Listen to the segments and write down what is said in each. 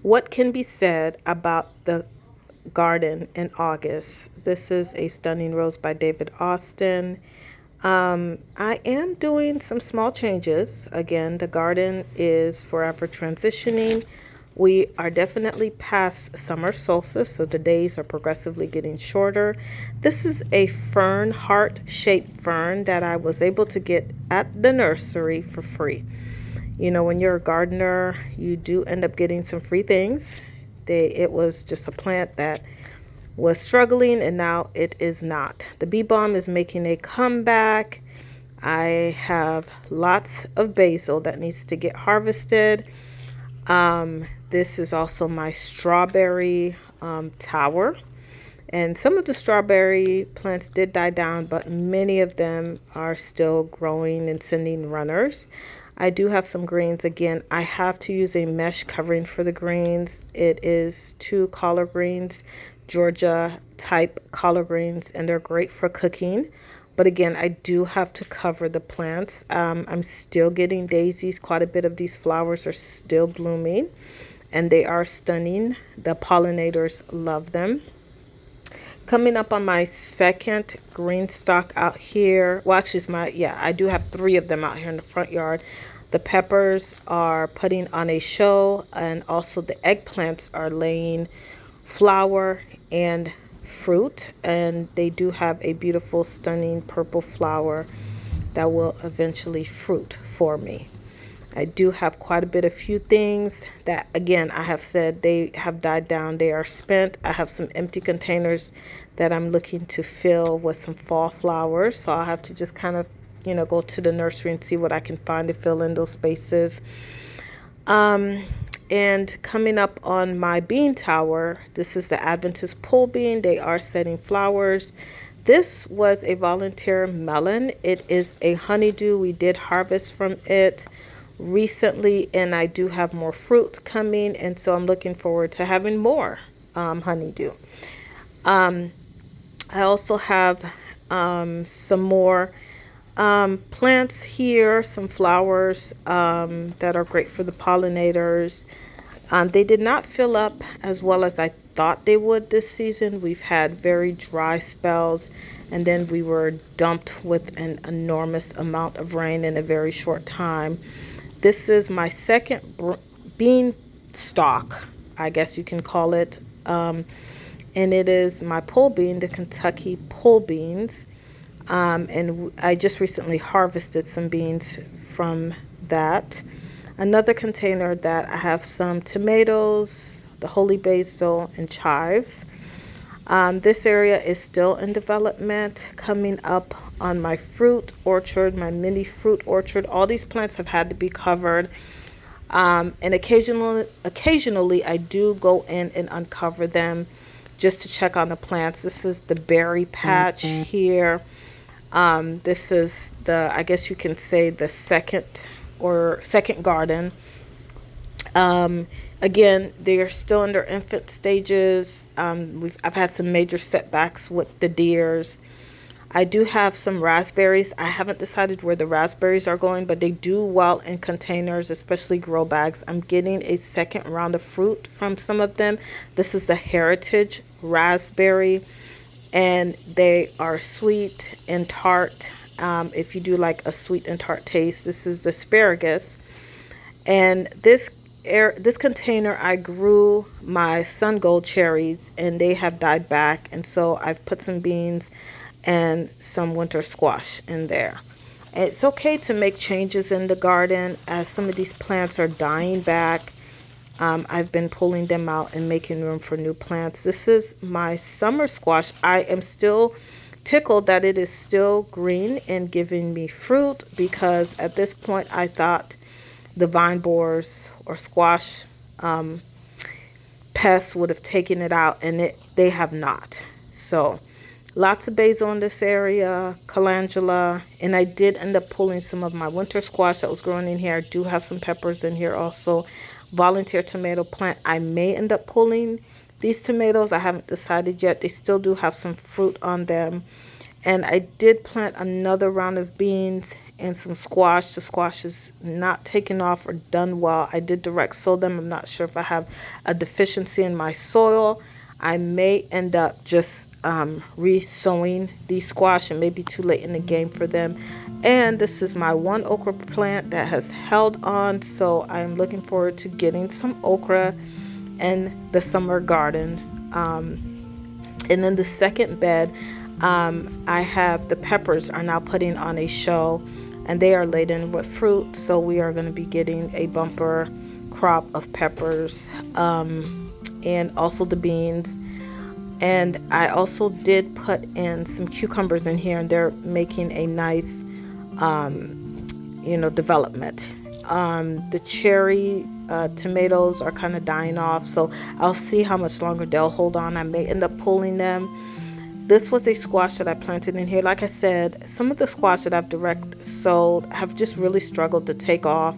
What can be said about the garden in August? This is a stunning rose by David Austin. I am doing some small changes. Again, the garden is forever transitioning. We are definitely past summer solstice, so the days are progressively getting shorter. This is a fern, heart-shaped fern that I was able to get at the nursery for free. You know, when you're a gardener, you do end up getting some free things. It was just a plant that was struggling and now it is not. The bee balm is making a comeback. I have lots of basil that needs to get harvested. This is also my strawberry tower. And some of the strawberry plants did die down, but many of them are still growing and sending runners. I do have some greens. Again, I have to use a mesh covering for the greens. It is 2 collard greens, Georgia type collard greens, and they're great for cooking. But again, I do have to cover the plants. I'm still getting daisies. Quite a bit of these flowers are still blooming, and they are stunning. The pollinators love them. Coming up on my second green stalk out here. Well, actually, I do have 3 of them out here in the front yard. The peppers are putting on a show, and also the eggplants are laying flower and fruit, and they do have a beautiful, stunning purple flower that will eventually fruit for me. I do have quite a bit of few things that, again, I have said they have died down. They are spent. I have some empty containers that I'm looking to fill with some fall flowers. So I'll have to just kind of, go to the nursery and see what I can find to fill in those spaces. And coming up on my bean tower, this is the Adventist pole bean. They are setting flowers. This was a volunteer melon. It is a honeydew. We did harvest from it recently, and I do have more fruit coming, and so I'm looking forward to having more honeydew. I also have some more plants here, some flowers that are great for the pollinators. They did not fill up as well as I thought they would this season. We've had very dry spells, and then we were dumped with an enormous amount of rain in a very short time. This is my second bean stalk, I guess you can call it. And it is my pole bean, the Kentucky pole beans. And I just recently harvested some beans from that. Another container that I have some tomatoes, the holy basil, and chives. This area is still in development. Coming up on my fruit orchard, my mini fruit orchard. All these plants have had to be covered. And occasionally I do go in and uncover them just to check on the plants. This is the berry patch here. This is I guess you can say the second garden. Again, they are still in their infant stages. I've had some major setbacks with the deers. I do have some raspberries. I haven't decided where the raspberries are going, but they do well in containers, especially grow bags. I'm getting a second round of fruit from some of them. This is the Heritage raspberry, and they are sweet and tart. If you do like a sweet and tart taste, this is the asparagus. And this container, I grew my sun gold cherries, and they have died back, and so I've put some beans and some winter squash in there. It's okay to make changes in the garden as some of these plants are dying back. I've been pulling them out and making room for new plants. This is my summer squash. I am still tickled that it is still green and giving me fruit, because at this point I thought the vine borers or squash pests would have taken it out, and they have not. So lots of basil in this area, calendula, and I did end up pulling some of my winter squash that was growing in here. I do have some peppers in here also. Volunteer tomato plant. I may end up pulling these tomatoes. I haven't decided yet. They still do have some fruit on them. And I did plant another round of beans and some squash. The squash is not taken off or done well. I did direct sow them. I'm not sure if I have a deficiency in my soil. I may end up just re-sowing these squash. It may be too late in the game for them. And this is my one okra plant that has held on, so I'm looking forward to getting some okra in the summer garden. And then the second bed, I have the peppers are now putting on a show, and they are laden with fruit, so we are going to be getting a bumper crop of peppers, and also the beans. And I also did put in some cucumbers in here, and they're making a nice, development. The cherry tomatoes are kind of dying off, so I'll see how much longer they'll hold on. I may end up pulling them. This was a squash that I planted in here. Like I said, some of the squash that I've direct sowed have just really struggled to take off.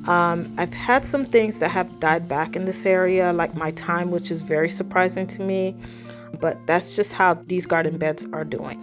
I've had some things that have died back in this area, like my thyme, which is very surprising to me. But that's just how these garden beds are doing.